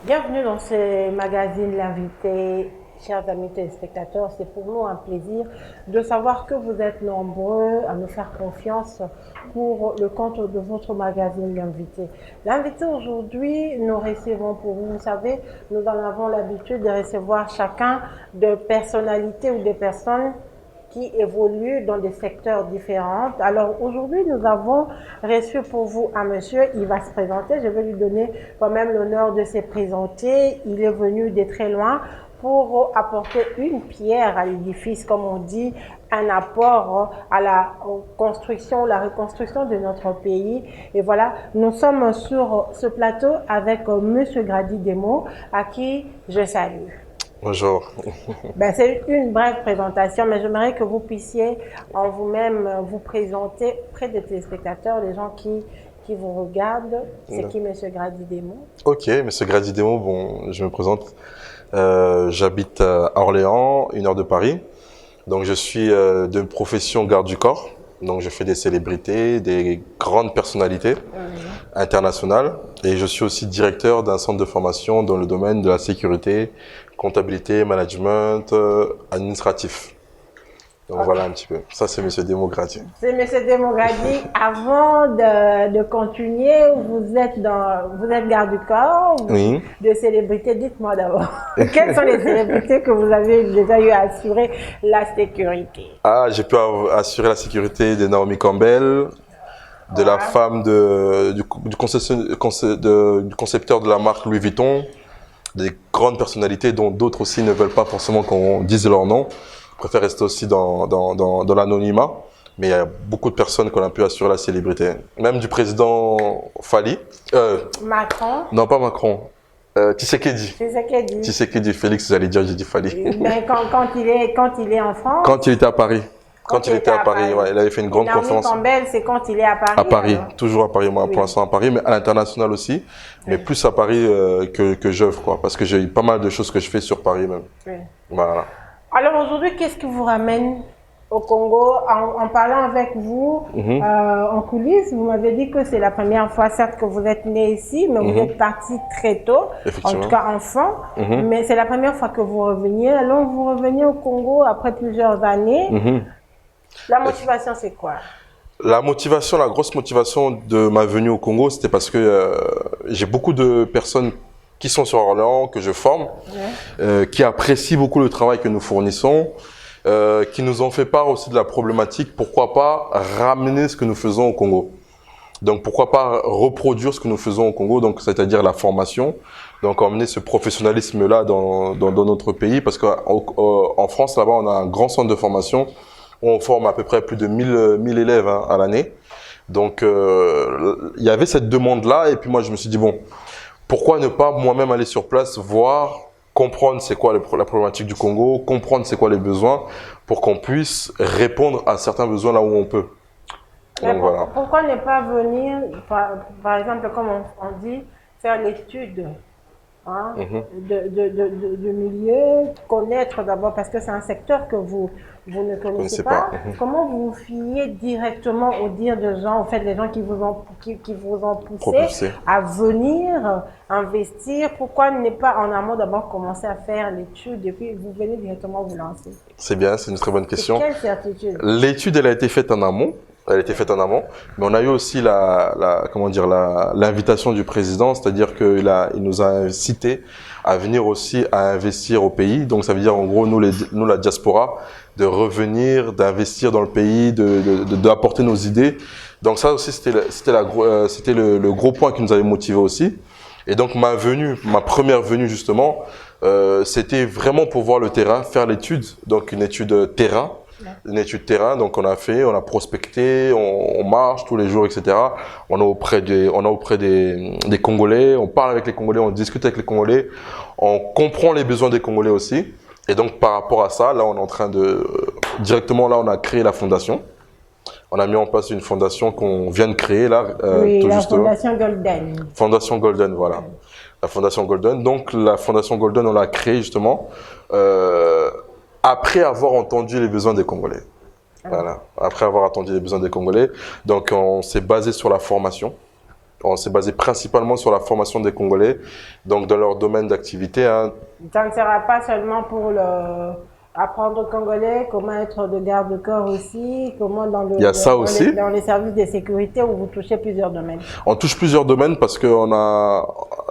Bienvenue dans ce magazine L'invité. Chers amis téléspectateurs, c'est pour nous un plaisir de savoir que vous êtes nombreux à nous faire confiance pour le compte de votre magazine L'invité. L'invité aujourd'hui, nous recevons pour vous, savez, nous en avons l'habitude de recevoir chacun de personnalités ou des personnes qui évoluent dans des secteurs différents. Alors aujourd'hui, nous avons reçu pour vous un monsieur, il va se présenter, je vais lui donner quand même l'honneur de se présenter. Il est venu de très loin pour apporter une pierre à l'édifice, comme on dit, un apport à la construction, la reconstruction de notre pays. Et voilà, nous sommes sur ce plateau avec monsieur Grady Demo, à qui je salue. Bonjour. C'est une brève présentation, mais j'aimerais que vous puissiez en vous-même vous présenter près des téléspectateurs, des gens qui vous regardent. C'est qui M. Grady Demo? Ok, M. Grady Demo, bon, je me présente. J'habite à Orléans, 1 heure de Paris. Donc je suis de profession garde du corps. Donc je fais des célébrités, des grandes personnalités internationales. Et je suis aussi directeur d'un centre de formation dans le domaine de la sécurité, comptabilité, management, administratif. Donc voilà un petit peu. Ça c'est M. Demo Grady. C'est M. Demo Grady. Avant de continuer, vous êtes garde du corps, Oui. de célébrités. Dites-moi d'abord, quelles sont les célébrités que vous avez déjà eu à assurer la sécurité? Ah, j'ai pu assurer la sécurité de Naomi Campbell, de la femme du concepteur de la marque Louis Vuitton, des grandes personnalités dont d'autres aussi ne veulent pas forcément qu'on dise leur nom. Je préfère rester aussi dans l'anonymat, mais il y a beaucoup de personnes qu'on a pu assurer la célébrité. Même du président Fali. Macron? Non, pas Macron. Tshisekedi. Tshisekedi. Tshisekedi, Félix, j'allais dire, j'ai dit Fali. Mais quand il est en France? Quand il était à Paris. Quand il était à Paris, ouais, il avait fait une grande conférence. Naomi Campbell, c'est quand il est à Paris? À Paris, alors? toujours à Paris, moi, pour l'instant à Paris, mais à l'international aussi, mais plus à Paris que j'œuvre, quoi, parce que j'ai pas mal de choses que je fais sur Paris même. Oui. Voilà. Alors aujourd'hui, qu'est-ce qui vous ramène au Congo? En parlant avec vous en coulisses, vous m'avez dit que c'est la première fois, certes, que vous êtes né ici, mais vous êtes parti très tôt, en tout cas enfant, mais c'est la première fois que vous reveniez. Alors vous revenez au Congo après plusieurs années. La motivation, c'est quoi? La motivation, la grosse motivation de ma venue au Congo, c'était parce que j'ai beaucoup de personnes qui sont sur Orléans, que je forme, qui apprécient beaucoup le travail que nous fournissons, qui nous ont fait part aussi de la problématique, pourquoi pas ramener ce que nous faisons au Congo. Donc pourquoi pas reproduire ce que nous faisons au Congo, donc c'est-à-dire la formation, donc emmener ce professionnalisme-là dans notre pays, parce qu'en France, là-bas, on a un grand centre de formation, on forme à peu près plus de 1000 élèves à l'année. Donc il y avait cette demande-là, et puis moi je me suis dit, bon, pourquoi ne pas moi-même aller sur place, voir, comprendre c'est quoi la problématique du Congo, comprendre c'est quoi les besoins, pour qu'on puisse répondre à certains besoins là où on peut. Donc, voilà. Pourquoi ne pas venir, par exemple, comme on dit, faire l'étude de milieu, connaître d'abord, parce que c'est un secteur que vous ne connaissez pas. Comment vous vous fiez directement au dire de gens, en fait, les gens qui vous ont poussé à venir investir? Pourquoi ne pas en amont d'abord commencer à faire l'étude et puis vous venez directement vous lancer? C'est bien, c'est une très bonne question. Quelle certitude? L'étude, elle a été faite en amont. Elle a été faite en amont, mais on a eu aussi l'invitation du président, c'est-à-dire qu'il nous a incité à venir aussi à investir au pays. Donc ça veut dire en gros nous la diaspora, de revenir, d'investir dans le pays, d'apporter nos idées. Donc ça aussi c'était le gros point qui nous avait motivé aussi. Et donc ma première venue justement, c'était vraiment pour voir le terrain, faire l'étude, donc une étude terrain. Une étude terrain, donc on a prospecté, on marche tous les jours, etc. On est auprès des Congolais, on parle avec les Congolais, on discute avec les Congolais, on comprend les besoins des Congolais aussi. Et donc par rapport à ça, là on est en train directement là on a créé la fondation. On a mis en place une fondation qu'on vient de créer là. Oui, la Fondation Golden. Fondation Golden, voilà. La Fondation Golden. Donc la Fondation Golden, on l'a créée justement après avoir entendu les besoins des Congolais. Voilà. Après avoir entendu les besoins des Congolais. Donc on s'est basé sur la formation. On s'est basé principalement sur la formation des Congolais, donc dans leur domaine d'activité. Hein. Ça ne sera pas seulement pour apprendre le congolais, comment être de garde-corps aussi, comment Il y a ça aussi. Dans les services de sécurité où vous touchez plusieurs domaines. On touche plusieurs domaines parce que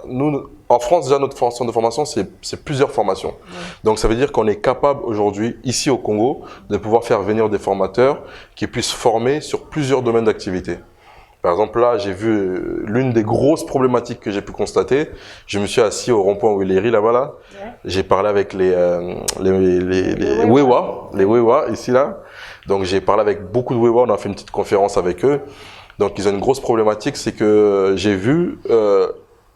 nous, en France, déjà notre centre de formation, c'est plusieurs formations. Ouais. Donc ça veut dire qu'on est capable aujourd'hui, ici au Congo, de pouvoir faire venir des formateurs qui puissent former sur plusieurs domaines d'activité. Par exemple, là, j'ai vu l'une des grosses problématiques que j'ai pu constater. Je me suis assis au rond-point Willery, là-bas, là. Ouais. J'ai parlé avec les Wewa, ici, là. Donc, j'ai parlé avec beaucoup de Wewa. On a fait une petite conférence avec eux. Donc, ils ont une grosse problématique, c'est que j'ai vu,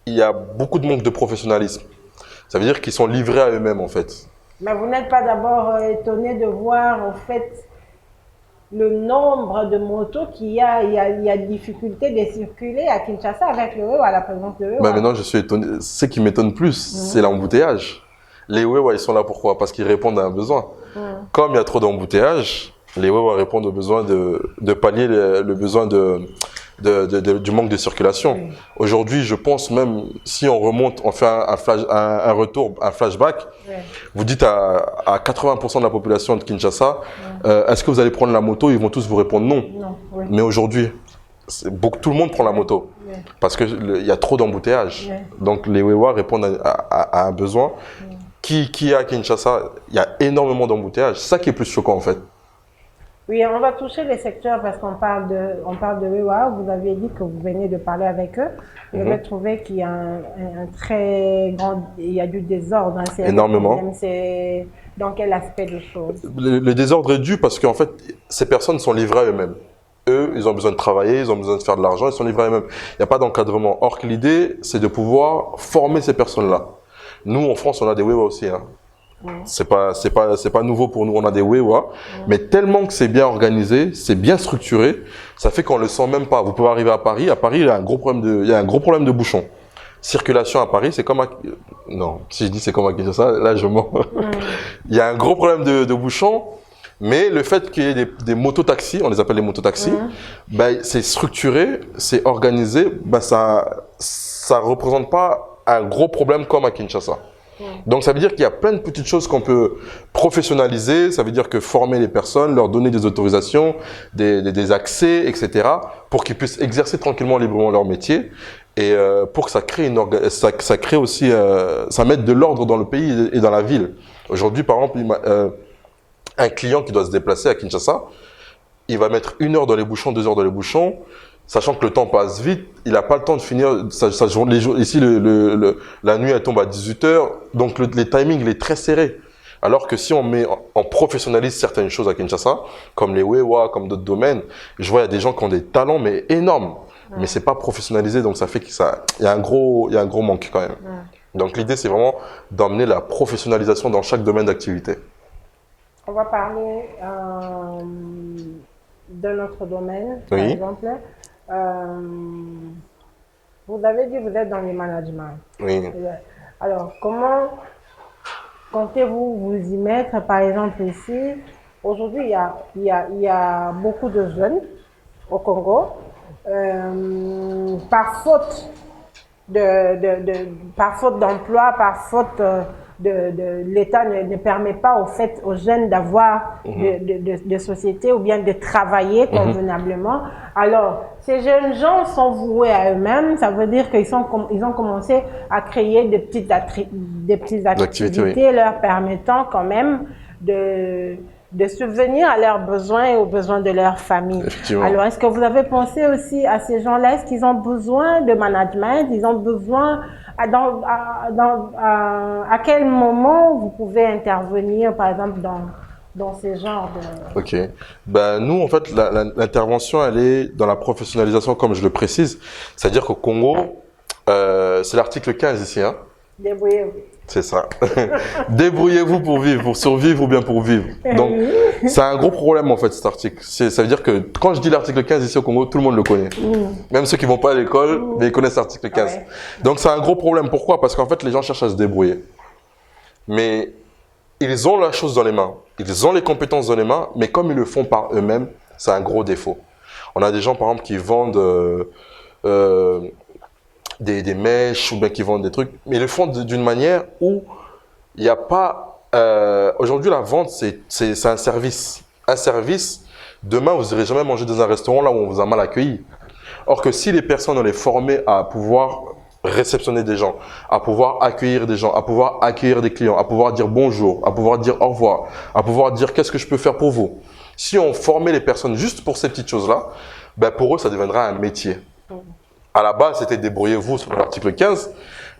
il y a beaucoup de manque de professionnalisme. Ça veut dire qu'ils sont livrés à eux-mêmes, en fait. Mais vous n'êtes pas d'abord étonné de voir, en fait, le nombre de motos qu'il y a, il y a difficulté de circuler à Kinshasa avec le Wewa, à la présence de Wewa. Mais maintenant, je suis étonné. Ce qui m'étonne plus, c'est l'embouteillage. Les Wewa, ils sont là pourquoi? Parce qu'ils répondent à un besoin. Comme il y a trop d'embouteillage, les Wewa répondent au besoin de pallier le besoin du manque de circulation. Aujourd'hui, je pense même, si on remonte, on fait un retour, un flashback, vous dites à 80% de la population de Kinshasa, est-ce que vous allez prendre la moto? Ils vont tous vous répondre non. Mais aujourd'hui, tout le monde prend la moto parce qu'il y a trop d'embouteillages. Donc les Wewa répondent à un besoin. Qui a à Kinshasa? Il y a énormément d'embouteillages. C'est ça qui est plus choquant en fait. Oui, on va toucher les secteurs parce qu'on parle de Wewa. Vous avez dit que vous venez de parler avec eux. Vous avez trouvé qu'il y a un très grand, il y a du désordre. Hein, énormément. C'est dans quel aspect des choses? Le désordre est dû parce qu'en fait, ces personnes sont livrées à eux-mêmes. Eux, ils ont besoin de travailler, ils ont besoin de faire de l'argent, ils sont livrés à eux-mêmes. Il n'y a pas d'encadrement. Or que l'idée, c'est de pouvoir former ces personnes-là. Nous, en France, on a des Wewa aussi. Hein. C'est pas nouveau pour nous, on a des Wewa, mais tellement que c'est bien organisé, c'est bien structuré, ça fait qu'on le sent même pas. Vous pouvez arriver à Paris, il y a un gros problème de bouchons. Circulation à Paris, c'est comme non, si je dis c'est comme à Kinshasa, là je mens. Il y a un gros problème de bouchons, mais le fait qu'il y ait des mototaxis, on les appelle les mototaxis, ben, c'est structuré, c'est organisé, ben, ça représente pas un gros problème comme à Kinshasa. Donc ça veut dire qu'il y a plein de petites choses qu'on peut professionnaliser, ça veut dire que former les personnes, leur donner des autorisations, des accès, etc. pour qu'ils puissent exercer tranquillement, librement leur métier et pour que ça crée ça crée aussi, ça mette de l'ordre dans le pays et dans la ville. Aujourd'hui, par exemple, un client qui doit se déplacer à Kinshasa, il va mettre 1 heure dans les bouchons, 2 heures dans les bouchons, sachant que le temps passe vite, il n'a pas le temps de finir sa journée. Ici, la nuit, elle tombe à 18 h, donc les timings, il est très serré. Alors que si on professionnalise certaines choses à Kinshasa, comme les Wewa, comme d'autres domaines, je vois, il y a des gens qui ont des talents, mais énormes. Mais c'est pas professionnalisé, donc ça fait qu'il y a un gros manque quand même. Donc l'idée, c'est vraiment d'emmener la professionnalisation dans chaque domaine d'activité. On va parler de notre domaine, par exemple. Vous avez dit que vous êtes dans le management. Oui. Alors, comment comptez-vous vous y mettre? Par exemple, ici, aujourd'hui, il y a beaucoup de jeunes au Congo, par faute d'emploi, par faute l'État ne permet pas aux jeunes d'avoir de société ou bien de travailler convenablement. Alors, ces jeunes gens sont voués à eux-mêmes. Ça veut dire qu'ils ont commencé à créer des petites activités leur permettant quand même de subvenir à leurs besoins et aux besoins de leur famille. Alors, est-ce que vous avez pensé aussi à ces gens-là? Est-ce qu'ils ont besoin de management? Ils ont besoin... à quel moment vous pouvez intervenir, par exemple, dans ces genres de... Ok. Ben, nous, en fait, l'intervention, elle est dans la professionnalisation, comme je le précise. C'est-à-dire qu'au Congo, c'est l'article 15 ici. Hein. Débrouillez-vous. C'est ça. Débrouillez-vous pour vivre, pour survivre ou bien pour vivre. Donc, c'est un gros problème, en fait, cet article. Ça veut dire que quand je dis l'article 15 ici au Congo, tout le monde le connaît. Même ceux qui vont pas à l'école, mais ils connaissent l'article 15. Donc, c'est un gros problème. Pourquoi? Parce qu'en fait, les gens cherchent à se débrouiller. Mais ils ont la chose dans les mains. Ils ont les compétences dans les mains, mais comme ils le font par eux-mêmes, c'est un gros défaut. On a des gens, par exemple, qui vendent des mèches ou bien qui vendent des trucs, mais ils le font d'une manière où il n'y a pas... aujourd'hui, la vente, c'est un service. Un service, demain, vous n'irez jamais manger dans un restaurant là où on vous a mal accueilli. Or que si les personnes, on les formait à pouvoir réceptionner des gens, à pouvoir accueillir des gens, à pouvoir accueillir des clients, à pouvoir dire bonjour, à pouvoir dire au revoir, à pouvoir dire qu'est-ce que je peux faire pour vous. Si on formait les personnes juste pour ces petites choses-là, ben pour eux, ça deviendra un métier. À la base, c'était débrouillez-vous sur l'article 15,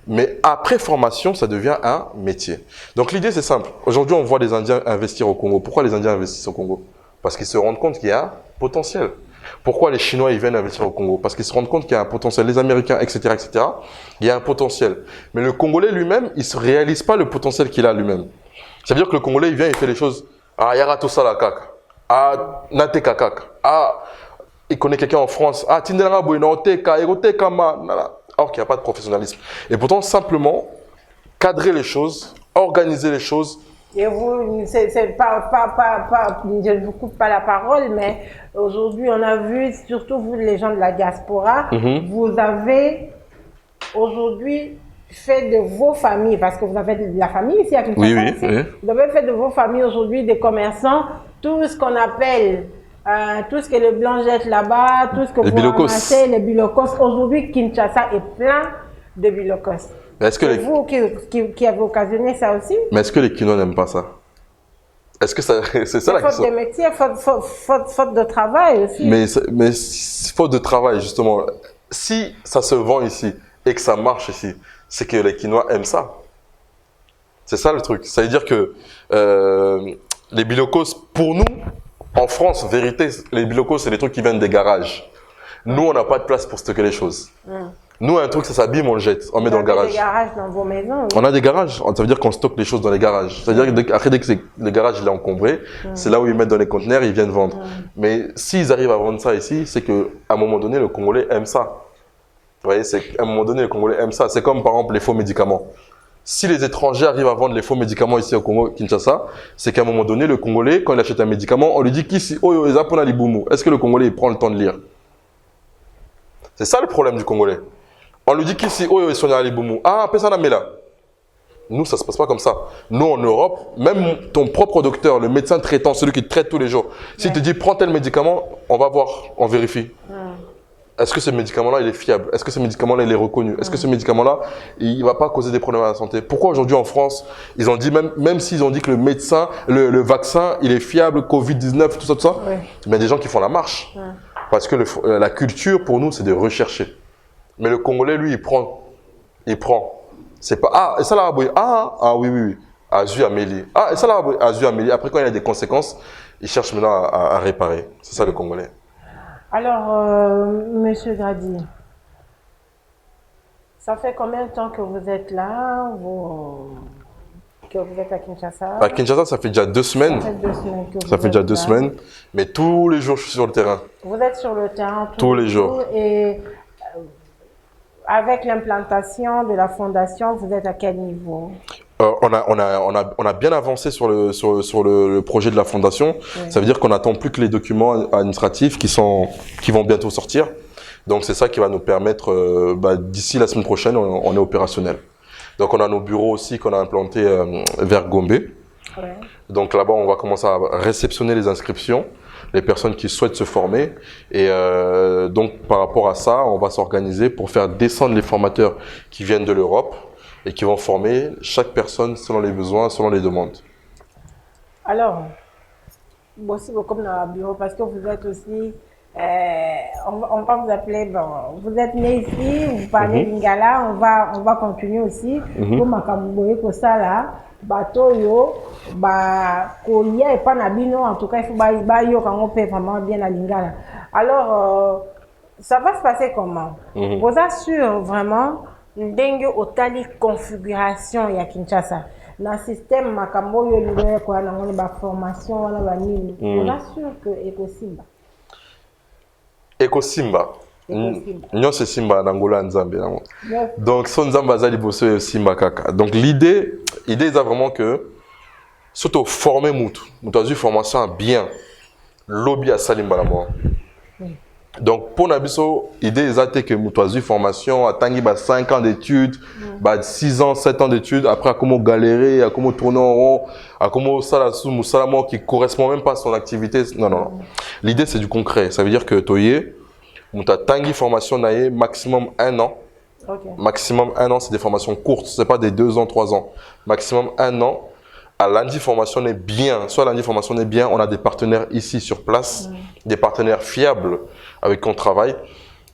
mais après formation, ça devient un métier. Donc l'idée, c'est simple. Aujourd'hui, on voit les Indiens investir au Congo. Pourquoi les Indiens investissent au Congo? Parce qu'ils se rendent compte qu'il y a un potentiel. Pourquoi les Chinois ils viennent investir au Congo? Parce qu'ils se rendent compte qu'il y a un potentiel. Les Américains, etc., etc., il y a un potentiel. Mais le Congolais lui-même, il ne se réalise pas le potentiel qu'il a lui-même. Ça veut dire que le Congolais, il vient, il fait les choses. Ah, yara tout ça la caca. Ah, nate kakak. Ah, il connaît quelqu'un en France. Ah, tindelanga boino teka, erote kama. Alors qu'il n'y a pas de professionnalisme. Et pourtant, simplement, cadrer les choses, organiser les choses. Et vous, je ne vous coupe pas la parole, mais aujourd'hui, on a vu, surtout vous, les gens de la diaspora, vous avez aujourd'hui fait de vos familles, parce que vous avez de la famille ici à Kinshasa, Oui. Vous avez fait de vos familles aujourd'hui des commerçants, tout ce qu'on appelle, tout ce que les Blancs jettent là-bas, tout ce que vous ramassez, les bilokos. Aujourd'hui, Kinshasa est plein de bilokos. Est-ce que vous qui avez occasionné ça aussi? Mais est-ce que les Kinois n'aiment pas ça? Est-ce que c'est ça la question? Faute de métier, faute de travail aussi. Mais faute de travail, justement. Si ça se vend ici et que ça marche ici, c'est que les Kinois aiment ça. C'est ça le truc. Ça veut dire que les bilokos, pour nous, en France, vérité, les bilokos, c'est des trucs qui viennent des garages. Nous, on n'a pas de place pour stocker les choses. Nous, un truc, ça s'abîme, on le jette, on met dans le garage. Vous avez des garages dans vos maisons? Oui. On a des garages, ça veut dire qu'on stocke les choses dans les garages. C'est-à-dire qu'après, dès que le garage il est encombré, c'est là où ils mettent dans les conteneurs, ils viennent vendre. Mais s'ils arrivent à vendre ça ici, c'est qu'à un moment donné, le Congolais aime ça. Vous voyez, c'est qu'à un moment donné, le Congolais aime ça. C'est comme par exemple les faux médicaments. Si les étrangers arrivent à vendre les faux médicaments ici au Congo, Kinshasa, c'est qu'à un moment donné, le Congolais, quand il achète un médicament, on lui dit qu'ici, oh, est-ce que le Congolais il prend le temps de lire? C'est ça le problème du Congolais. On lui dit qu'ici, oh, ils sont allés boumou. Ah, personne n'a là. Nous, ça ne se passe pas comme ça. Nous, en Europe, même ton propre docteur, le médecin traitant, celui qui te traite tous les jours, s'il te dit prends tel médicament, on va voir, on vérifie. Est-ce que ce médicament-là, il est fiable? Est-ce que ce médicament-là, il est reconnu? Est-ce que ce médicament-là, il ne va pas causer des problèmes à la santé? Pourquoi aujourd'hui en France, ils ont dit, même s'ils ont dit que le médecin, le vaccin, il est fiable, Covid-19, tout ça, il y a des gens qui font la marche. Parce que la culture, pour nous, c'est de rechercher. Mais le Congolais, lui, il prend. C'est pas, ah, et ça là, oui. Azu Amélie. Ah, et ça là, Azu Amélie. Après, quand il y a des conséquences, il cherche maintenant à réparer. C'est ça le Congolais. Alors, Monsieur Grady, ça fait combien de temps que vous êtes là, que vous êtes à Kinshasa? À Kinshasa, ça fait déjà 2 semaines. Ça fait déjà 2 semaines. Mais tous les jours, je suis sur le terrain. Vous êtes sur le terrain tous les jours. Et avec l'implantation de la fondation, vous êtes à quel niveau? On a bien avancé sur le projet de la fondation. Ça veut dire qu'on n'attend plus que les documents administratifs qui vont bientôt sortir. Donc c'est ça qui va nous permettre, d'ici la semaine prochaine, on est opérationnel. Donc on a nos bureaux aussi qu'on a implantés vers Gombe. Donc là-bas, on va commencer à réceptionner les inscriptions, les personnes qui souhaitent se former. Et donc par rapport à ça, on va s'organiser pour faire descendre les formateurs qui viennent de l'Europe et qui vont former chaque personne selon les besoins, selon les demandes. Alors, aussi comme dans le bureau, parce que vous êtes aussi, on va vous appeler, vous êtes né ici, vous parlez lingala, on va continuer aussi. Pour Makamboye pour ça là, bateau yo, kolia et pas nabino, en tout cas il faut yo quand on peut vraiment bien la lingala. Alors, ça va se passer comment? Vous assurez vraiment ndenge otali configuration ya Kinshasa na système makambo yo liwe kwa na ngoni ba formation wala ba nini on assure que Ecosimba nyo c'est Simba na Angola Nzambe donc son Nzambe azali bosso Simba kaka donc l'idée est vraiment que surtout former mutu azu formation bien lobby à Salimba la moi Donc, pour Nabiso, l'idée est que nous avons une formation, à 5 ans d'études, 6 ans, 7 ans d'études, après à comment galérer, à comment tourner en rond, à comment ça qui correspond même pas à son activité. Non, non, non. L'idée, c'est du concret. Ça veut dire que Toye, nous avons une formation maximum 1 an. Okay. Maximum 1 an, c'est des formations courtes, ce n'est pas des 2 ans, 3 ans. Maximum 1 an. À lundi formation est bien, soit lundi formation est bien, on a des partenaires ici sur place, des partenaires fiables avec qui on travaille.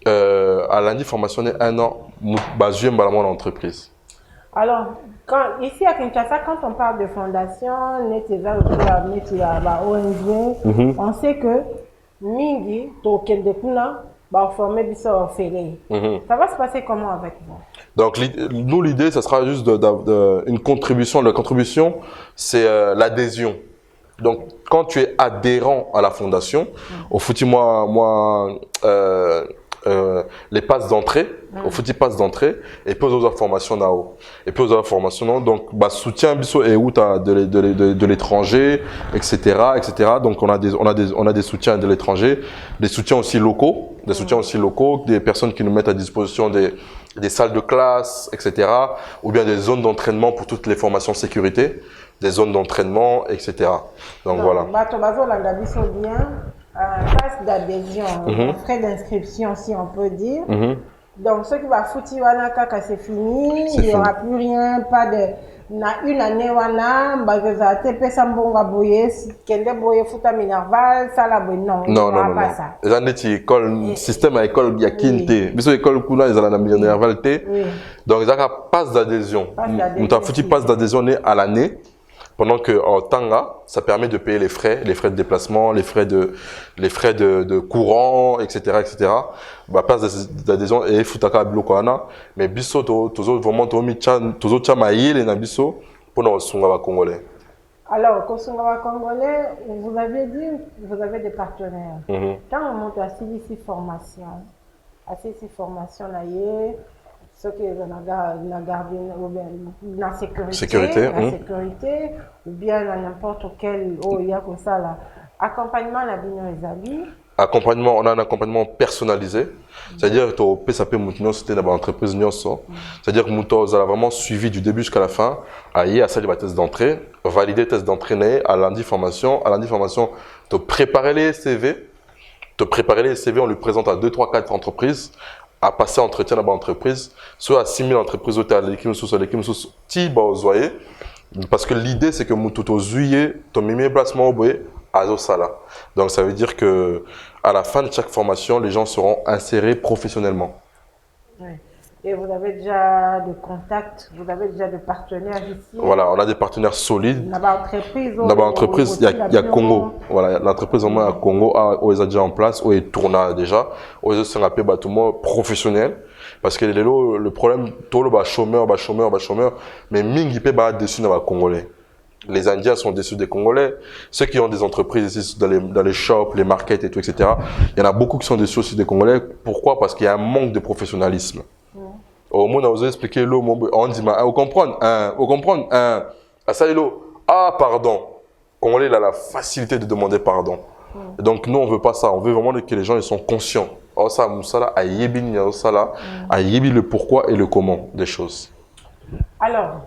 À lundi formation est 1 an, basé sur l'entreprise. Alors, ici à Kinshasa, quand on parle de fondation, ONG, on sait que Mingi, Tokendekuna, va former Bissau Félé. Ça va se passer comment avec vous? Donc, nous, l'idée, ça sera juste une contribution. La contribution, c'est l'adhésion. Donc, quand tu es adhérent à la fondation, au foutu, les passes d'entrée, au foutu passes d'entrée, et puis aux autres formations là-haut. Et puis aux autres formations, donc, soutien Bissau et où de l'étranger, etc., etc. Donc, on a des soutiens de l'étranger, des soutiens aussi locaux, des personnes qui nous mettent à disposition des salles de classe, etc. Ou bien des zones d'entraînement pour toutes les formations sécurité, des zones d'entraînement, etc. Donc voilà. Passe d'adhésion, frais d'inscription si on peut dire. Donc ce qui va foutre c'est fini, il n'y aura plus rien, pas de... une année non. Les années école système à école il y a quinte. Biso école kuna ils ont la Minerval. Donc ils ont passe d'adhésion. On t'a foutu passe d'adhésion à l'année. Pendant que en Tanga, ça permet de payer les frais de déplacement, les frais de courant, etc., etc. Passe d'adhésion et futaka blokana. Mais biso tozo vraiment tozo chamaïl et na biso pour nos sunga congolais. Alors, Kosungawa congolais, vous avez dit, vous avez des partenaires. Quand on monte à CDC formation, là, ce qui est la sécurité, ou bien n'importe quel accompagnement la accompagnement, on a un accompagnement personnalisé, c'est-à-dire que PSAP Moutinho c'était dans l'entreprise Nyonso, c'est-à-dire que Mouto a vraiment suivi du début jusqu'à la fin, à ça des tests d'entrée, valider test d'entrée, à lundi formation, te préparer les CV, on lui présente à 2, 3, 4 entreprises, à passer entretien dans l'entreprise, soit à 6 000 entreprises au terre, l'équipe sous parce que l'idée c'est que Moutou juillet, ton mimi placement au boye, à Zosala. Donc ça veut dire que à la fin de chaque formation, les gens seront insérés professionnellement. Ouais. Et vous avez déjà des contacts, vous avez déjà des partenaires ici? Voilà, on a des partenaires solides. L'entreprise, il y a Congo. Voilà, l'entreprise au moins à Congo, où ils ont déjà en place, où ils tournent déjà, où ils sont appelés bâtiments professionnels. Parce que le problème, tout le chômeur, mais mingi peut pas dessus dans les Congolais. Les Indiens sont déçus des Congolais. Ceux qui ont des entreprises ici dans les shops, les markets et tout, etc. Il y en a beaucoup qui sont déçus aussi des Congolais. Pourquoi? Parce qu'il y a un manque de professionnalisme. Au moins, on a expliqué l'eau, on dit, vous comprenez, pardon. Congolais, il a la facilité de demander pardon. Donc, nous, on veut pas ça. On veut vraiment que les gens ils sont conscients. Le pourquoi et le comment des choses. Alors,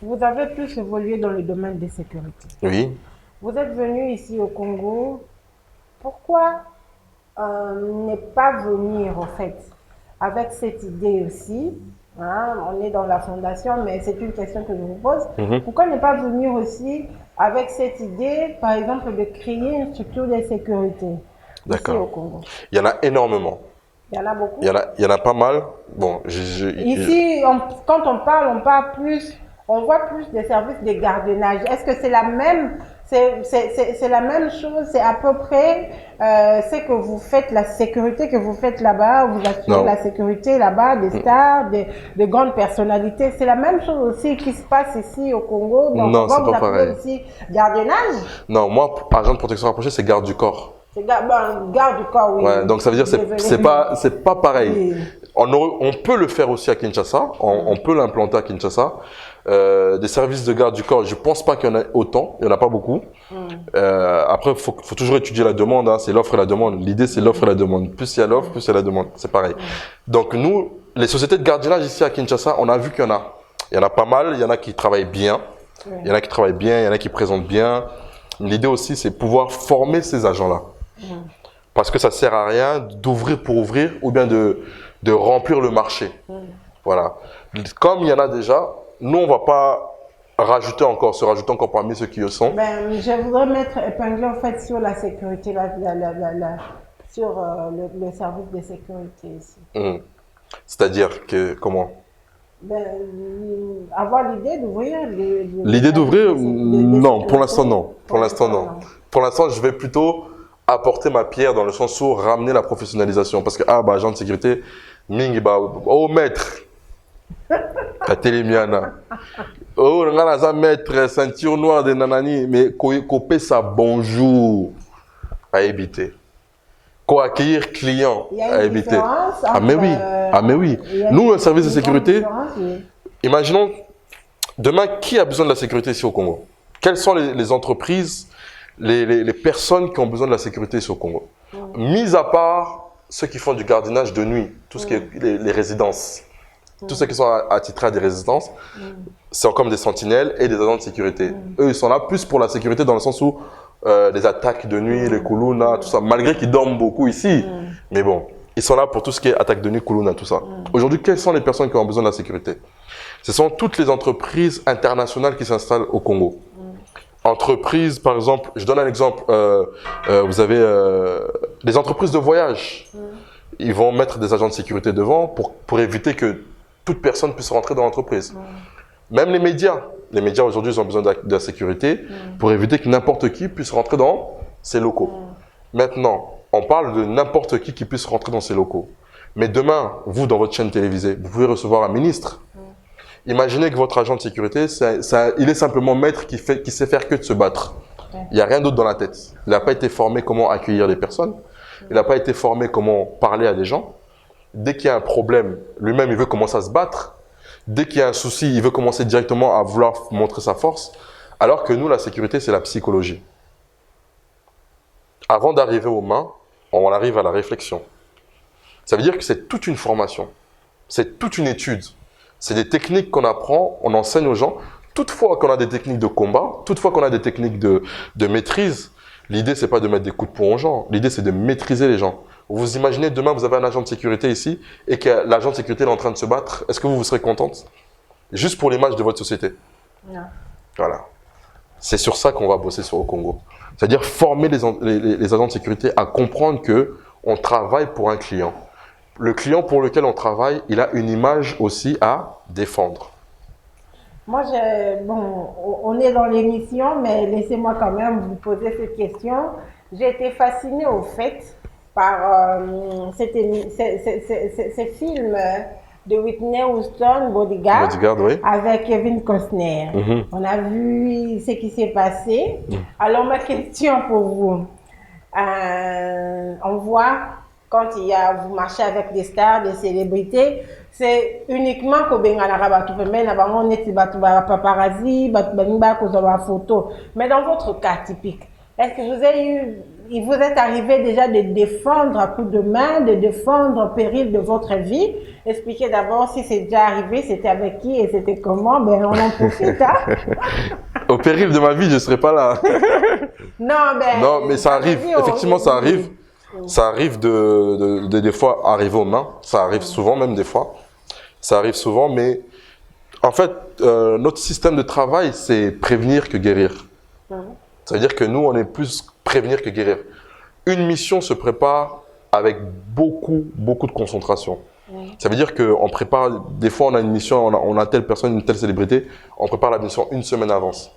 vous avez plus évolué dans le domaine des sécurités. Oui. Vous êtes venu ici au Congo. Pourquoi ne pas venir, en fait, avec cette idée aussi, on est dans la fondation, mais c'est une question que je vous pose. Pourquoi ne pas venir aussi avec cette idée, par exemple, de créer une structure de sécurité ici au Congo? Il y en a énormément. Il y en a beaucoup? Il y en a pas mal. Bon, ici, quand on parle plus, on voit plus des services de gardiennage. Est-ce que c'est la même... C'est la même chose, c'est à peu près ce que vous faites, la sécurité que vous faites là-bas, vous assurez la sécurité là-bas, des stars, de grandes personnalités. C'est la même chose aussi qui se passe ici au Congo. Donc, non, c'est pas pareil. Aussi gardiennage? Non, moi, agent de protection rapprochée, c'est garde du corps. C'est garde du corps, oui. Ouais, donc ça veut dire que c'est pas pareil. Oui. On peut le faire aussi à Kinshasa, on peut l'implanter à Kinshasa. Des services de garde du corps, je pense pas qu'il y en a autant, il y en a pas beaucoup. Après, faut toujours étudier la demande, hein, c'est l'offre et la demande. L'idée, c'est l'offre et la demande. Plus il y a l'offre, plus il y a la demande. C'est pareil. Donc nous, les sociétés de gardiennage ici à Kinshasa, on a vu qu'il y en a. Il y en a pas mal, il y en a qui travaillent bien. Il y en a qui travaillent bien, il y en a qui présentent bien. L'idée aussi, c'est pouvoir former ces agents-là. Parce que ça sert à rien d'ouvrir pour ouvrir ou bien de remplir le marché. Voilà. Comme il y en a déjà, nous, on ne va pas se rajouter encore parmi ceux qui le sont. Je voudrais épingler en fait sur la sécurité, sur le service de sécurité ici. C'est-à-dire que, comment? Avoir l'idée d'ouvrir. L'idée d'ouvrir, non, pour l'instant, non. Pour l'instant, non. Pour l'instant, je vais plutôt apporter ma pierre dans le sens où ramener la professionnalisation. Parce que, agent de sécurité, oh maître, Katelemiana. Oh, on maître, ceinture noire de nanani, mais coper ça, bonjour, à éviter. Accueillir client, à éviter. Mais oui. Nous, le service de sécurité, imaginons, demain, qui a besoin de la sécurité ici au Congo? Quelles sont les entreprises, les personnes qui ont besoin de la sécurité ici au Congo? Mis à part ceux qui font du gardiennage de nuit, tout ce qui est les résidences. Tous ceux qui sont attitrés à des résidences, c'est comme des sentinelles et des agents de sécurité. Eux, ils sont là plus pour la sécurité dans le sens où les attaques de nuit, les kuluna, tout ça, malgré qu'ils dorment beaucoup ici. Mais bon, ils sont là pour tout ce qui est attaque de nuit, kuluna, tout ça. Aujourd'hui, quelles sont les personnes qui ont besoin de la sécurité? Ce sont toutes les entreprises internationales qui s'installent au Congo. Entreprises, par exemple, je donne un exemple, vous avez les entreprises de voyage. Ils vont mettre des agents de sécurité devant pour éviter que toute personne puisse rentrer dans l'entreprise. Même les médias aujourd'hui, ils ont besoin de la sécurité pour éviter que n'importe qui puisse rentrer dans ces locaux. Maintenant, on parle de n'importe qui puisse rentrer dans ces locaux. Mais demain, vous, dans votre chaîne télévisée, vous pouvez recevoir un ministre. Imaginez que votre agent de sécurité, il est simplement maître qui sait faire que de se battre. Il n'y a rien d'autre dans la tête. Il n'a pas été formé comment accueillir les personnes. Il n'a pas été formé comment parler à des gens. Dès qu'il y a un problème, lui-même, il veut commencer à se battre. Dès qu'il y a un souci, il veut commencer directement à vouloir montrer sa force. Alors que nous, la sécurité, c'est la psychologie. Avant d'arriver aux mains, on arrive à la réflexion. Ça veut dire que c'est toute une formation. C'est toute une étude. C'est des techniques qu'on apprend, on enseigne aux gens. Toutefois qu'on a des techniques de combat, toutefois qu'on a des techniques de maîtrise, l'idée, c'est pas de mettre des coups de poing aux gens. L'idée, c'est de maîtriser les gens. Vous imaginez, demain, vous avez un agent de sécurité ici et que l'agent de sécurité est en train de se battre. Est-ce que vous serez contente? Juste pour l'image de votre société. Non. Voilà. C'est sur ça qu'on va bosser au Congo. C'est-à-dire former les agents de sécurité à comprendre qu'on travaille pour un client. Le client pour lequel on travaille, il a une image aussi à défendre. Moi, on est dans l'émission, mais laissez-moi quand même vous poser cette question. J'ai été fascinée au fait par ces films de Whitney Houston, Bodyguard, oui. avec Kevin Costner. On a vu ce qui s'est passé. Alors, ma question pour vous, on voit quand vous marchez avec des stars, des célébrités, c'est uniquement qu'au Benganara, on est paparazzi, photo. Mais dans votre cas typique, est-ce que il vous est arrivé déjà de défendre à coup de main, de défendre au péril de votre vie? Expliquez d'abord si c'est déjà arrivé, c'était avec qui et c'était comment. On en profite. Hein? Au péril de ma vie, je ne serais pas là. Non, mais ça arrive. Effectivement, ça arrive. Ça arrive des fois arriver aux mains. Ça arrive souvent, même des fois. Ça arrive souvent, mais en fait, notre système de travail, c'est prévenir que guérir. Ça veut dire que nous, on est plus prévenir que guérir. Une mission se prépare avec beaucoup de concentration. Ça veut dire qu'on prépare, des fois on a une mission, on a telle personne, une telle célébrité, on prépare la mission une semaine à avance.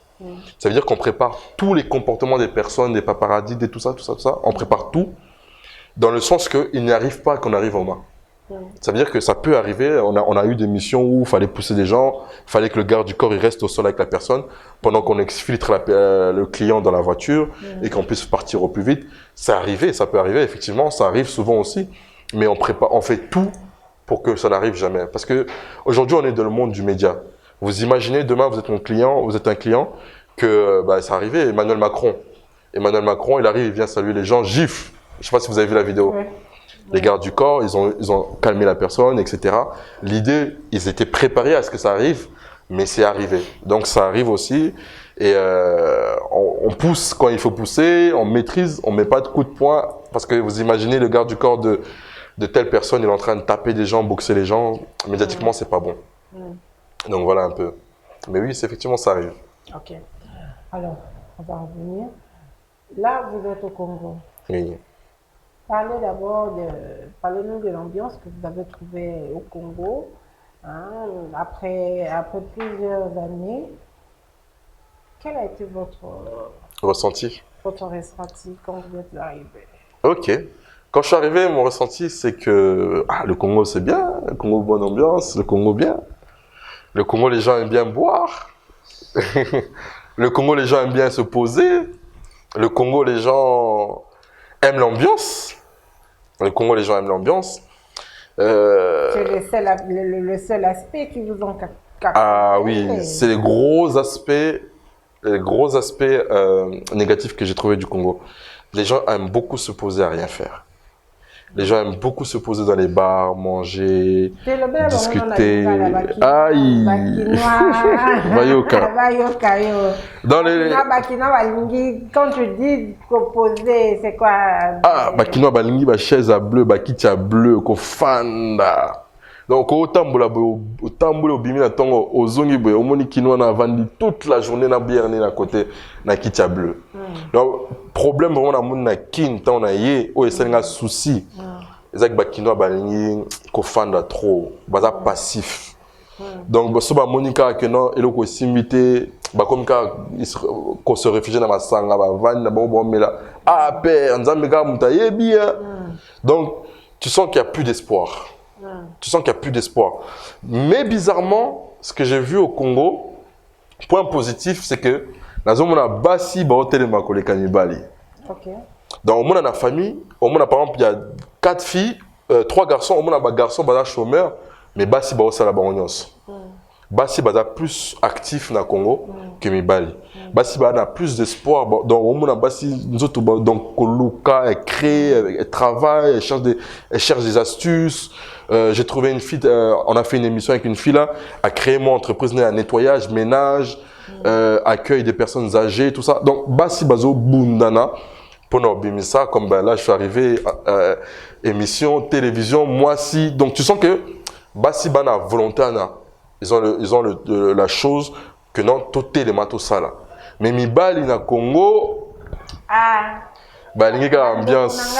Ça veut dire qu'on prépare tous les comportements des personnes, des paparazzis, tout ça, on prépare tout, dans le sens qu'il n'y arrive pas qu'on arrive aux mains. Ça veut dire que ça peut arriver. On a eu des missions où il fallait pousser des gens, il fallait que le garde du corps il reste au sol avec la personne pendant qu'on exfiltre le client dans la voiture et qu'on puisse partir au plus vite. C'est arrivé, ça peut arriver, effectivement, ça arrive souvent aussi. Mais on fait tout pour que ça n'arrive jamais. Parce que aujourd'hui, on est dans le monde du média. Vous imaginez, demain, vous êtes un client, que ça arrivait, Emmanuel Macron. Emmanuel Macron, il arrive, il vient saluer les gens, gifle. Je ne sais pas si vous avez vu la vidéo. Ouais. Les gardes du corps, ils ont calmé la personne, etc. L'idée, ils étaient préparés à ce que ça arrive, mais c'est arrivé. Donc ça arrive aussi. Et on pousse quand il faut pousser, on maîtrise, on ne met pas de coup de poing. Parce que vous imaginez le garde du corps de telle personne, il est en train de taper des gens, boxer les gens. Médiatiquement, c'est pas bon. Donc voilà un peu. Mais oui, effectivement, ça arrive. Ok. Alors, on va revenir. Là, vous êtes au Congo. Oui. Parlez-nous de l'ambiance que vous avez trouvée au Congo, hein, après plusieurs années. Quel a été votre ressenti quand vous êtes arrivé? Ok. Quand je suis arrivé, mon ressenti, c'est que le Congo, c'est bien. Le Congo, bonne ambiance. Le Congo, bien. Le Congo, les gens aiment bien boire. Le Congo, les gens aiment bien se poser. Le Congo, les gens aiment l'ambiance. Le Congo, les gens aiment l'ambiance. C'est le seul aspect qui vous ont capté. Ah oui, c'est les gros aspects négatifs que j'ai trouvés du Congo. Les gens aiment beaucoup se poser à rien faire. Les gens aiment beaucoup se poser dans les bars, manger, discuter. Aïe! Bayoka. Dans les... Quand tu dis poser, c'est quoi? Bakinois balingi ba chaise à bleu, bakiti à bleu, ko fanda. Donc au tambola obimi na tongo ozongi boye omoni kinois na vandi toute la journée na bière na côté na kiti à bleu. Donc problème vraiment na moun na kin tant na yé o esenga souci. Ezak bakinois balingi ko fanda trop, baza passif. Donc so ba monika que non eloko simbité ba comme qu'on se réfugie na masanga ba vandi na bon mela père nzambe ka mutaye bien. Donc tu sens qu'il y a plus d'espoir. Tu sens qu'il n'y a plus d'espoir. Mais bizarrement, ce que j'ai vu au Congo, point positif, c'est que dans on a basi ba hôtel makole kanibali. OK. Dans la famille, par exemple, il y a 4 filles, 3 garçons, on a garçon bas chômeur, mais basi ba osala ba onyos. Basi ba plus actif na Congo que Mibali. Basi ba a plus d'espoir. Donc on a basi nous autres donc Koluka, elle crée, elle travaille, elle cherche des astuces. J'ai trouvé une fille, on a fait une émission avec une fille là, a créé mon entreprise à nettoyage, ménage, accueil des personnes âgées, tout ça. Donc basi bazo bundana pour nous bimisa comme là je suis arrivé émission télévision moi si. Donc tu sens que basi bana volontaire na ils ont la chose que non tout est les matos ça là. Mais Mibali na Congo ambiance.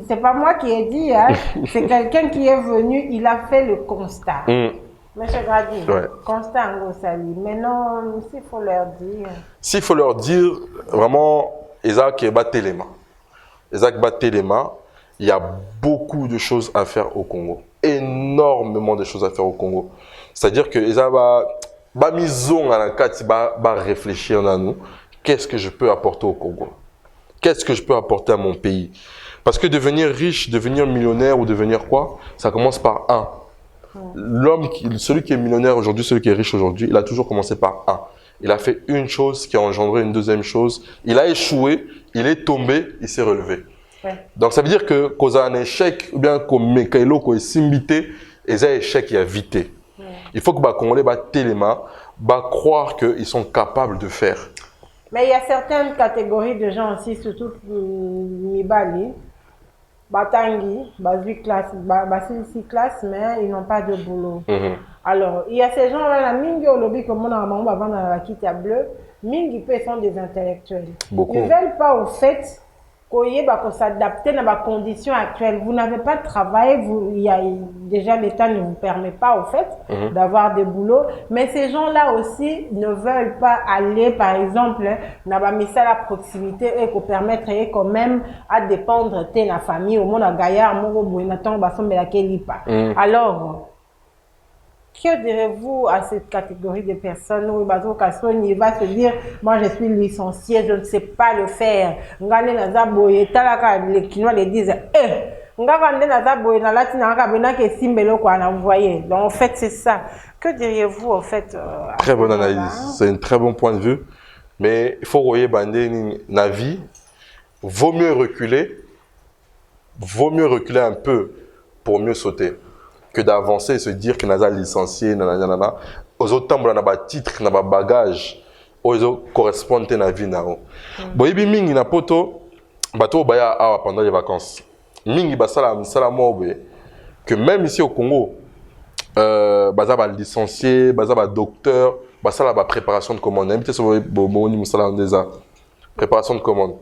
C'est pas moi qui ai dit, hein. C'est quelqu'un qui est venu, il a fait le constat. Monsieur Grady, constat Ngosali. Maintenant, s'il faut leur dire. S'il faut leur dire, vraiment, Isaac Batelema. Isaac Batelema, il y a beaucoup de choses à faire au Congo. Énormément de choses à faire au Congo. C'est-à-dire que Isaac va misons à la carte, va réfléchir à nous. Qu'est-ce que je peux apporter au Congo? Qu'est-ce que je peux apporter à mon pays? Parce que devenir riche, devenir millionnaire ou devenir quoi? Ça commence par un. Celui qui est millionnaire aujourd'hui, celui qui est riche aujourd'hui, il a toujours commencé par un. Il a fait une chose qui a engendré une deuxième chose. Il a échoué, il est tombé, il s'est relevé. Donc ça veut dire que quand un échec, ou bien comme Mekailo, quand il s'imité, et ça échec, il a vité. Il faut que les Congolais croire qu'ils sont capables de faire. Mais il y a certaines catégories de gens aussi, surtout Mibali, Batangi, Basu classe, mais ils n'ont pas de boulot. Alors, il y a ces gens-là, Mingi au lobby, comme on a avant la quitte à bleu, Mingi, ils sont des intellectuels. Beaucoup. Ils ne veulent pas au fait s'adapter à les conditions actuelles. Vous n'avez pas de travail, déjà l'État ne vous permet pas au fait d'avoir des boulots, mais ces gens-là aussi ne veulent pas aller, par exemple, dans la proximité et qu'on permettre quand même à dépendre de la famille, au moins à Gaillard, alors, que direz-vous à cette catégorie de personnes où il va se dire, moi je suis licencié, je ne sais pas le faire. Les Chinois les disent, donc en fait c'est ça. Que diriez-vous en fait Très bonne analyse, c'est un très bon point de vue. Mais il faut voir la vie, vaut mieux reculer un peu pour mieux sauter que d'avancer et se dire que nous licencié, aux autres temps, on a des titres, on a des bagages, aux autres correspondent à la vie. Bon, il y a mingi na poto, bateau baya pendant les vacances. Mingi basala que même ici au Congo, baza ba licencié, baza ba docteur, basala ba préparation de commande. Invité sur Boni Moussala déjà. Préparation de commande.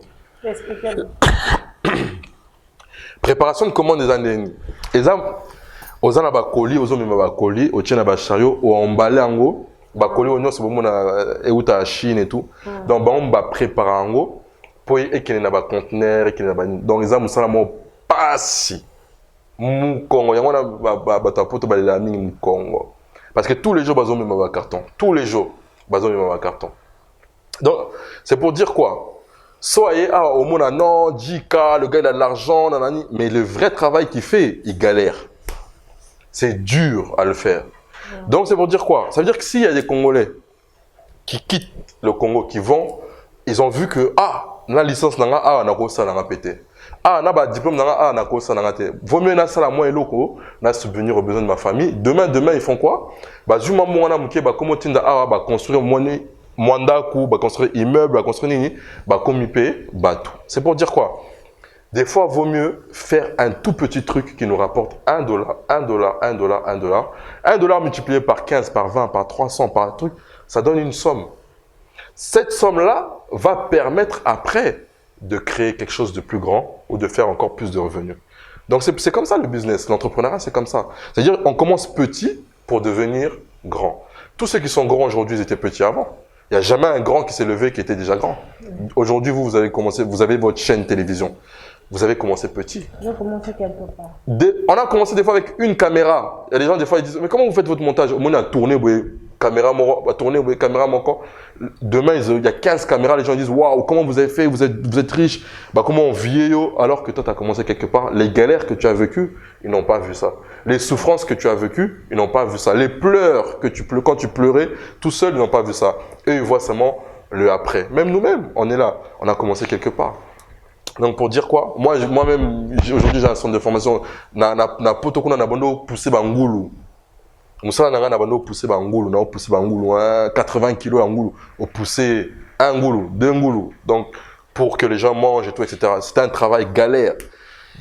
Préparation de commande des années. Aux ana bakoli, aux hommes bakoli, au tien ba chariot, au emballé ango, bakoli au nord c'est bon na euta Chine et tout. Donc on va préparer ango pour qu'il na ba conteneur et qu'il na ba donc les amis ça mo passi. Mu Congo, y a na ba tapoto ba la mingi mu Congo. Parce que tous les jours bazo même ba carton, tous les jours bazo même ba carton. Donc c'est pour dire quoi? Soyez au monde non, JK, le gars il a de l'argent, mais le vrai travail qu'il fait, il galère. C'est dur à le faire. Donc, c'est pour dire quoi? Ça veut dire que s'il y a des Congolais qui quittent le Congo, qui vont, ils ont vu que, la licence n'a pas pété. Na diplôme n'a pas pété. Vaut mieux na moi et loko, na subvenir aux besoins de ma famille. Demain, ils font quoi? Zuma mwana muke ba comment tinda construire construire immeuble, construire nini, komipe, tout. C'est pour dire quoi? Des fois, il vaut mieux faire un tout petit truc qui nous rapporte $1, $1 multiplié par 15, par 20, par 300, par un truc, ça donne une somme. Cette somme-là va permettre après de créer quelque chose de plus grand ou de faire encore plus de revenus. Donc, c'est comme ça le business, l'entrepreneuriat, c'est comme ça. C'est-à-dire, on commence petit pour devenir grand. Tous ceux qui sont grands aujourd'hui, ils étaient petits avant. Il n'y a jamais un grand qui s'est levé qui était déjà grand. Aujourd'hui, vous avez commencé, vous avez votre chaîne télévision. Vous avez commencé petit. J'ai commencé quelque part. On a commencé des fois avec une caméra. Il y a des gens, des fois, ils disent, mais comment vous faites votre montage? Au moins, on a tourné, caméra, encore. Demain, il y a 15 caméras. Les gens disent, waouh, comment vous avez fait? Vous êtes riche. Comment on vit, alors que toi, tu as commencé quelque part. Les galères que tu as vécues, ils n'ont pas vu ça. Les souffrances que tu as vécues, ils n'ont pas vu ça. Les pleurs que quand tu pleurais tout seul, ils n'ont pas vu ça. Eux, ils voient seulement le après. Même nous-mêmes, on est là. On a commencé quelque part. Donc pour dire quoi, moi-même aujourd'hui j'ai un centre de formation na poto kuna na bando pousser bangulu. Musala na bando pousser bangulu, na pousser bangulu 80 kg angulu, au pousser un ngoulou, deux ngoulous. Donc pour que les gens mangent et tout etc. C'était un travail galère.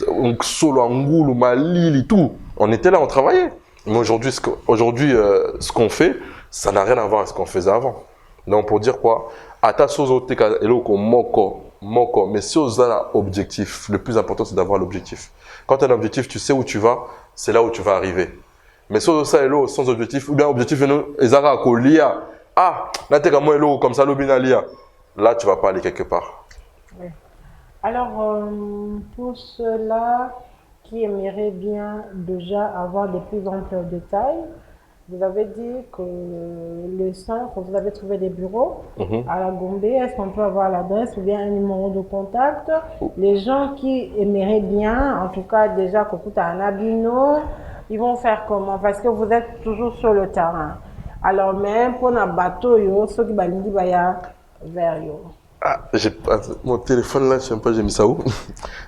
Donc solo angulu, malili tout. On était là, on travaillait. Mais aujourd'hui ce qu'on fait, ça n'a rien à voir avec ce qu'on faisait avant. Donc pour dire quoi, ata sozo teka eloko moko, mais si on a un objectif, le plus important c'est d'avoir l'objectif. Quand tu as un objectif, tu sais où tu vas, c'est là où tu vas arriver. Mais si on a sans objectif, ou bien objectif, là tu vas pas aller quelque part. Oui. Alors, pour ceux-là qui aimeraient bien déjà avoir de plus amples détails, vous avez dit que le centre, vous avez trouvé des bureaux à la Gombe. Est-ce qu'on peut avoir l'adresse ou bien un numéro de contact? Les gens qui aimeraient bien, en tout cas déjà Kokuta Anabino, ils vont faire comment? Parce que vous êtes toujours sur le terrain. Alors même pour un bateau, ceux qui balindent vers yo. J'ai mon téléphone là, je sais pas, j'ai mis ça où.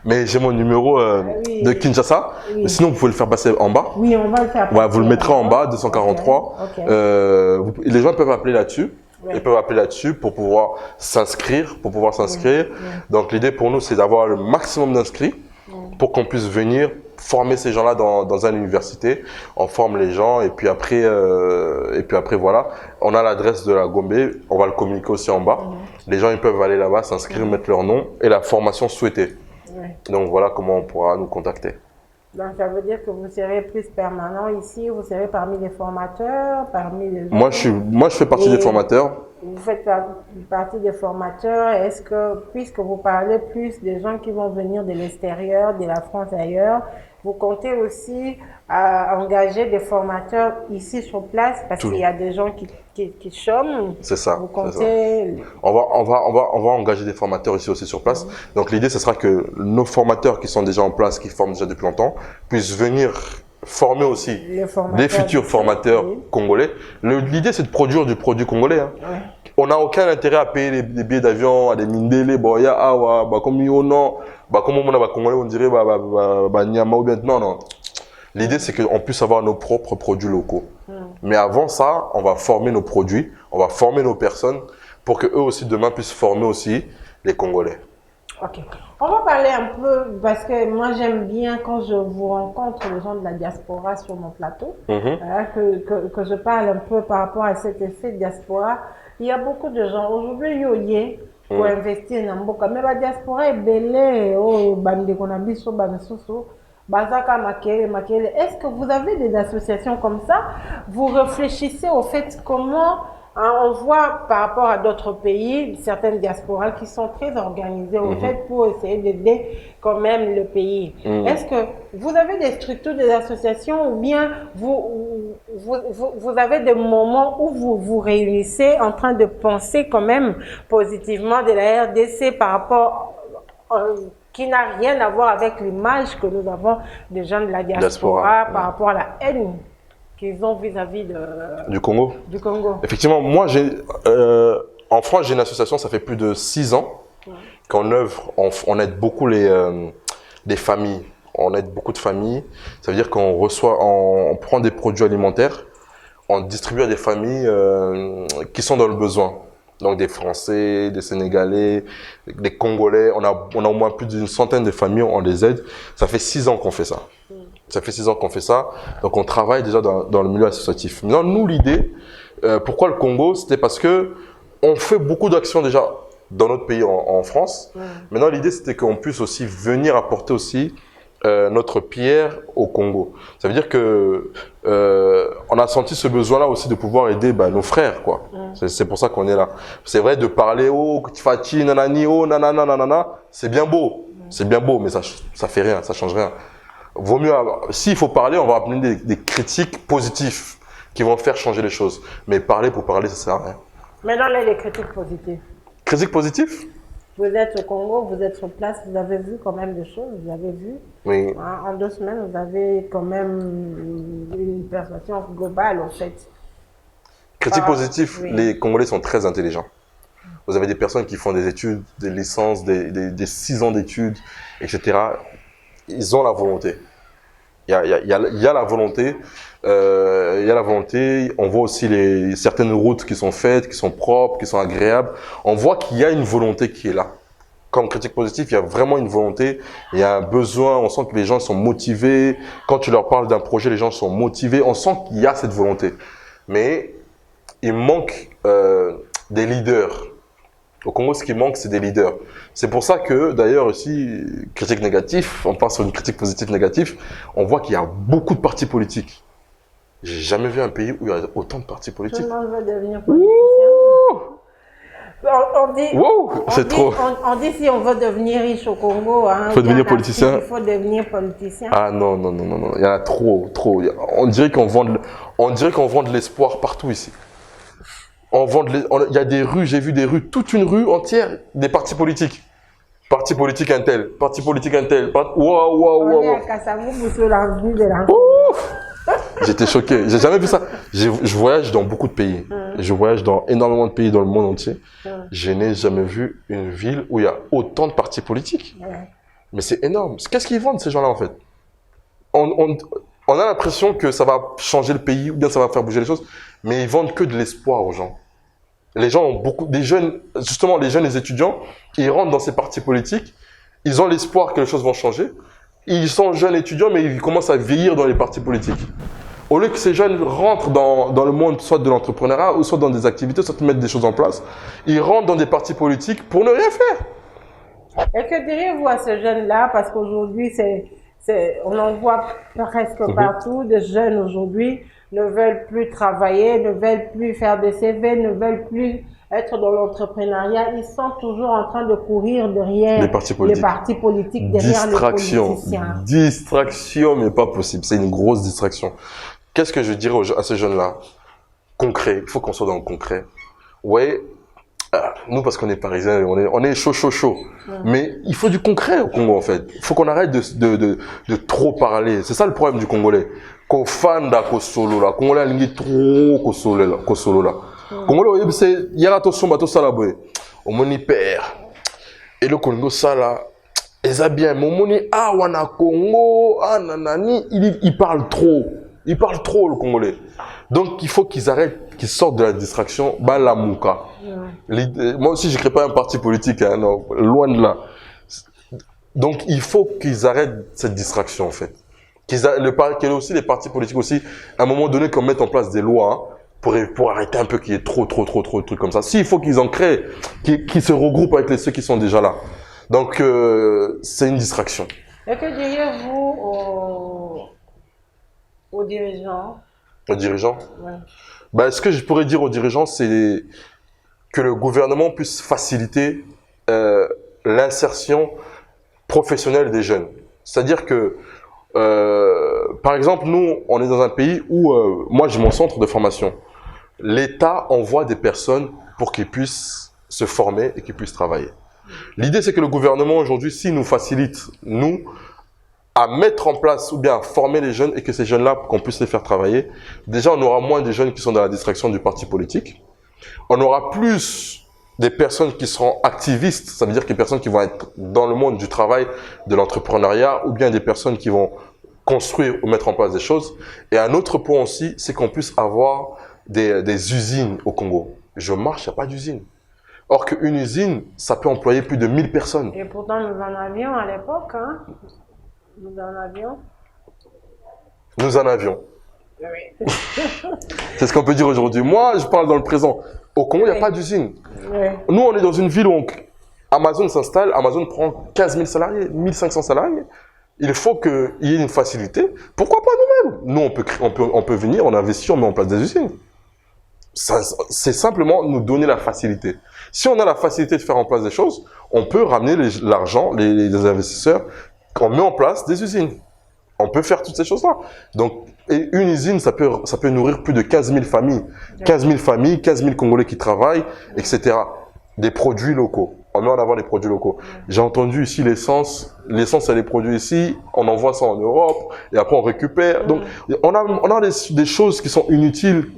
Mais j'ai mon numéro de Kinshasa. Oui. Sinon, vous pouvez le faire passer en bas. Oui, on va le faire passer. Ouais, vous le mettrez en bas, 243. Okay. Les gens peuvent appeler là-dessus. Oui. Ils peuvent appeler là-dessus pour pouvoir s'inscrire. Oui. Oui. Donc, l'idée pour nous, c'est d'avoir le maximum d'inscrits pour qu'on puisse venir former ces gens-là dans une université. On forme les gens et puis après voilà. On a l'adresse de la Gombe. On va le communiquer aussi en bas. Les gens, ils peuvent aller là-bas, s'inscrire, mettre leur nom et la formation souhaitée. Ouais. Donc voilà comment on pourra nous contacter. Donc ça veut dire que vous serez plus permanent ici, vous serez parmi les formateurs, parmi les Moi, autres. je fais partie des formateurs. Vous faites partie des formateurs. Est-ce que, puisque vous parlez plus des gens qui vont venir de l'extérieur, de la France ailleurs, vous comptez aussi engager des formateurs ici sur place parce qu'il y a des gens qui chôment. C'est ça. Vous comptez... On va engager des formateurs ici aussi sur place. Donc l'idée, ce sera que nos formateurs qui sont déjà en place, qui forment déjà depuis longtemps, puissent venir former aussi des futurs formateurs congolais. L'idée, c'est de produire du produit congolais. Hein. Ouais. On n'a aucun intérêt à payer les billets d'avion à des Mindele, Boya, Awa, comme non, comme on a congolais, on dirait Nyama ou bien non. L'idée, c'est qu'on puisse avoir nos propres produits locaux. Mais avant ça, on va former nos produits, on va former nos personnes pour que eux aussi demain puissent former aussi les Congolais. Ok. On va parler un peu, parce que moi j'aime bien quand je vous rencontre les gens de la diaspora sur mon plateau, que je parle un peu par rapport à cet effet de diaspora. Il y a beaucoup de gens, aujourd'hui, pour investir dans Mboka, mais la diaspora est belle, est-ce que vous avez des associations comme ça? Vous réfléchissez au fait comment on voit par rapport à d'autres pays, certaines diasporas qui sont très organisées au fait pour essayer d'aider quand même le pays. Est-ce que vous avez des structures, des associations ou bien vous avez des moments où vous vous réunissez en train de penser quand même positivement de la RDC par rapport qui n'a rien à voir avec l'image que nous avons des gens de la diaspora par rapport à la haine qu'ils ont vis-à-vis du Congo. Effectivement, moi, en France, j'ai une association, ça fait plus de 6 ans qu'on œuvre, on aide beaucoup les familles. On aide beaucoup de familles. Ça veut dire qu'on on prend des produits alimentaires, on distribue à des familles qui sont dans le besoin. Donc des Français, des Sénégalais, des Congolais. On a au moins plus d'une centaine de familles, on les aide. Ça fait 6 ans qu'on fait ça. Ça fait 6 ans qu'on fait ça. Donc on travaille déjà dans le milieu associatif. Maintenant, nous, l'idée, pourquoi le Congo? C'était parce que on fait beaucoup d'actions déjà dans notre pays en France. Maintenant, l'idée, c'était qu'on puisse aussi venir apporter aussi notre pierre au Congo. Ça veut dire que on a senti ce besoin-là aussi de pouvoir aider nos frères, quoi. C'est pour ça qu'on est là. C'est vrai de parler oh Fati nanani oh nanana nanana, c'est bien beau, mais ça fait rien, ça change rien. Vaut mieux s'il faut parler, on va amener des critiques positives qui vont faire changer les choses. Mais parler pour parler, ça sert à rien. Maintenant, là, les critiques positives. Critiques positives? Vous êtes au Congo, vous êtes sur place, vous avez vu quand même des choses, vous avez vu. Oui. En 2 semaines, vous avez quand même une perception globale, en fait. Critiques positives, oui. Les Congolais sont très intelligents. Vous avez des personnes qui font des études, des licences, des 6 ans d'études, etc. Ils ont la volonté. Il y a la volonté. Il y a la volonté. On voit aussi certaines routes qui sont faites, qui sont propres, qui sont agréables. On voit qu'il y a une volonté qui est là. Comme critique positive, il y a vraiment une volonté. Il y a un besoin. On sent que les gens sont motivés. Quand tu leur parles d'un projet, les gens sont motivés. On sent qu'il y a cette volonté. Mais il manque des leaders. Au Congo, ce qui manque, c'est des leaders. C'est pour ça que, d'ailleurs, aussi, critique négative, on parle sur une critique positive négative, on voit qu'il y a beaucoup de partis politiques. J'ai jamais vu un pays où il y a autant de partis politiques. Tout le monde veut devenir politicien. On dit si on veut devenir riche au Congo, il faut devenir politicien. Il faut devenir politicien. Ah non, il y en a trop. On dirait qu'on vend de l'espoir partout ici. Il y a des rues, j'ai vu des rues, toute une rue entière, des partis politiques. Parti politique un tel, parti politique un tel. Waouh. J'étais choqué, j'ai jamais vu ça. Je voyage dans beaucoup de pays. Je voyage dans énormément de pays dans le monde entier. Je n'ai jamais vu une ville où il y a autant de partis politiques. Mais c'est énorme. Qu'est-ce qu'ils vendent ces gens-là en fait? On a l'impression que ça va changer le pays ou bien ça va faire bouger les choses, mais ils vendent que de l'espoir aux gens. Les gens ont des jeunes, justement les jeunes, les étudiants, ils rentrent dans ces partis politiques, ils ont l'espoir que les choses vont changer. Ils sont jeunes étudiants, mais ils commencent à vieillir dans les partis politiques. Au lieu que ces jeunes rentrent dans le monde soit de l'entrepreneuriat, ou soit dans des activités, soit de mettre des choses en place, ils rentrent dans des partis politiques pour ne rien faire. Et que diriez-vous à ces jeunes-là? Parce qu'aujourd'hui, on en voit presque partout. Des jeunes aujourd'hui ne veulent plus travailler, ne veulent plus faire des CV, ne veulent plus être dans l'entrepreneuriat. Ils sont toujours en train de courir derrière les partis politiques, derrière les politiciens. Distraction, mais pas possible. C'est une grosse distraction. Qu'est-ce que je dirais à ces jeunes-là? Concret. Il faut qu'on soit dans le concret. Ouais. Nous, parce qu'on est parisiens, on est chaud. Mais il faut du concret au Congo, en fait. Il faut qu'on arrête de trop parler. C'est ça le problème du Congolais. Qu'on fan da Kosolo là. Congolais, il est trop Kosolo là. Congolais, c'est, il y a tout somba, tout ça là, boy. Au moni père. Et le Congo, ça là. Et ça bien. Mon moni, wana Congo, nanani, il parle trop. Il parle trop, le Congolais. Donc, il faut qu'ils arrêtent, qu'ils sortent de la distraction. La mouka. Moi aussi, je ne crée pas un parti politique, hein, non, loin de là. Donc, il faut qu'ils arrêtent cette distraction, en fait. Qu'il y ait aussi les partis politiques aussi, à un moment donné, qu'on mette en place des lois hein, pour arrêter un peu qu'il y ait trop de trucs comme ça. Si, il faut qu'ils en créent, qu'ils se regroupent avec ceux qui sont déjà là. Donc, c'est une distraction. Et que diriez-vous aux dirigeants? Aux dirigeants? Ouais. Ce que je pourrais dire aux dirigeants, c'est que le gouvernement puisse faciliter l'insertion professionnelle des jeunes. C'est-à-dire que, par exemple, nous, on est dans un pays où, moi, j'ai mon centre de formation. L'État envoie des personnes pour qu'ils puissent se former et qu'ils puissent travailler. L'idée, c'est que le gouvernement, aujourd'hui, s'il nous facilite, nous, à mettre en place ou bien à former les jeunes et que ces jeunes-là, qu'on puisse les faire travailler, déjà, on aura moins de jeunes qui sont dans la distraction du parti politique. On aura plus des personnes qui seront activistes, ça veut dire des personnes qui vont être dans le monde du travail, de l'entrepreneuriat, ou bien des personnes qui vont construire ou mettre en place des choses. Et un autre point aussi, c'est qu'on puisse avoir des usines au Congo. Je marche, il n'y a pas d'usine. Or qu'une usine, ça peut employer plus de 1000 personnes. Et pourtant, nous en avions à l'époque, hein? Nous en avions. Nous en avions. Oui. C'est ce qu'on peut dire aujourd'hui. Moi, je parle dans le présent. Au Congo, il n'y a pas d'usine. Oui. Nous, on est dans une ville où Amazon s'installe. Amazon prend 15 000 salariés, 1500 salariés. Il faut qu'il y ait une facilité. Pourquoi pas nous-mêmes? Nous, on peut venir, on investit, on met en place des usines. C'est simplement nous donner la facilité. Si on a la facilité de faire en place des choses, on peut ramener l'argent, les investisseurs, on met en place des usines. On peut faire toutes ces choses-là. Donc, et une usine, ça peut nourrir plus de 15 000 familles. 15 000 familles, 15 000 Congolais qui travaillent, etc. Des produits locaux. On met en avant les produits locaux. J'ai entendu ici l'essence. L'essence, elle est produite ici. On envoie ça en Europe. Et après, on récupère. Donc, on a des choses qui sont inutiles,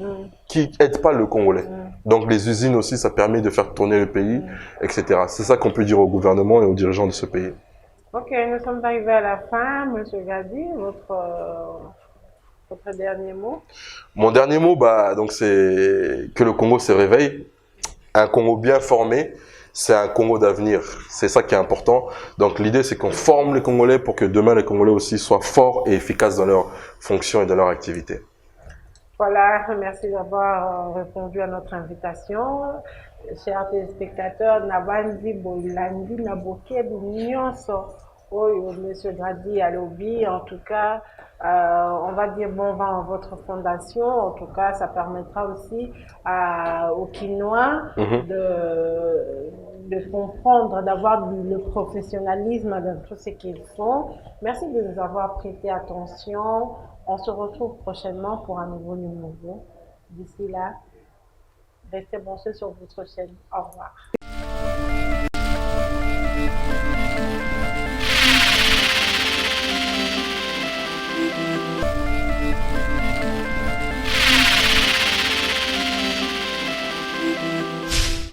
qui n'aident pas le Congolais. Donc, les usines aussi, ça permet de faire tourner le pays, etc. C'est ça qu'on peut dire au gouvernement et aux dirigeants de ce pays. Ok, nous sommes arrivés à la fin. Monsieur Gadi, votre dernier mot? Mon dernier mot, donc c'est que le Congo se réveille. Un Congo bien formé, c'est un Congo d'avenir. C'est ça qui est important. Donc l'idée, c'est qu'on forme les Congolais pour que demain, les Congolais aussi soient forts et efficaces dans leurs fonctions et dans leur activité. Voilà, merci d'avoir répondu à notre invitation. Chers téléspectateurs, Nabandi Boilandi Naboke Nyonso, Monsieur Gadi Alobi, en tout cas, on va dire bon vent à votre fondation. En tout cas, ça permettra aussi aux Quinois de comprendre, d'avoir le professionnalisme dans tout ce qu'ils font. Merci de nous avoir prêté attention. On se retrouve prochainement pour un nouveau numéro. D'ici là, restez branchés sur votre chaîne. Au revoir.